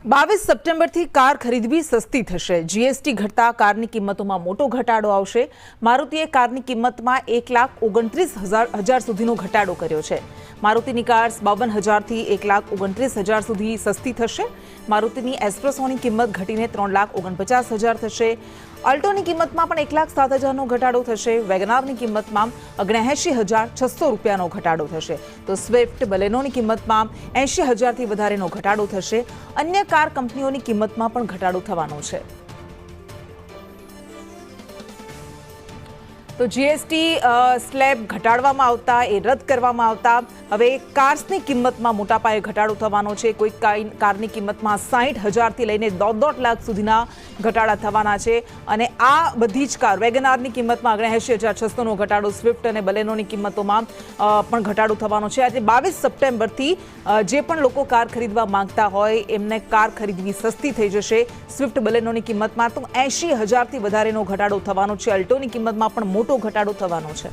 22 સપ્ટેમ્બરથી કાર ખરીદવી સસ્તી થશે। જીએસટી ઘટતા કારની કિંમતોમાં મોટો ઘટાડો આવશે। મારુતિએ કારની કિંમતમાં 1,29,000 સુધીનો ઘટાડો કર્યો છે। મારુતિની કાર્સ 52,000થી 1,29,000 સુધી સસ્તી થશે। મારુતિની એસ્પ્રેસોની કિંમત ઘટીને 3,49,000 થશે। અલ્ટોની કિંમતમાં પણ 1,07,000નો ઘટાડો થશે। વેગનારની કિંમતમાં 79,600 રૂપિયાનો ઘટાડો થશે। તો સ્વિફ્ટ બલેનોની કિંમતમાં 80,000થી વધારેનો ઘટાડો થશે। અન્ય કાર કંપનીઓની કિંમતમાં પણ ઘટાડો થવાનો છે। તો જીએસટી સ્લેબ ઘટાડવામાં આવતા એ રદ કરવામાં આવતા હવે કાર્સની કિંમતમાં મોટા પાયે ઘટાડો થવાનો છે। કોઈ કારની કિંમતમાં 60,000થી લઈને 1.5 લાખ સુધીના ઘટાડા થવાના છે। અને આ બધી જ કાર વેગનારની કિંમતમાં 79,600નો ઘટાડો, સ્વિફ્ટ અને બલેનોની કિંમતોમાં પણ ઘટાડો થવાનો છે। આજે 22 સપ્ટેમ્બરથી જે પણ લોકો કાર ખરીદવા માંગતા હોય એમને કાર ખરીદવી સસ્તી થઈ જશે। સ્વિફ્ટ બલેનોની કિંમતમાં તો 80,000થી વધારેનો ઘટાડો થવાનો છે। અલ્ટોની કિંમતમાં પણ મોટો ઘટાડો થવાનો છે।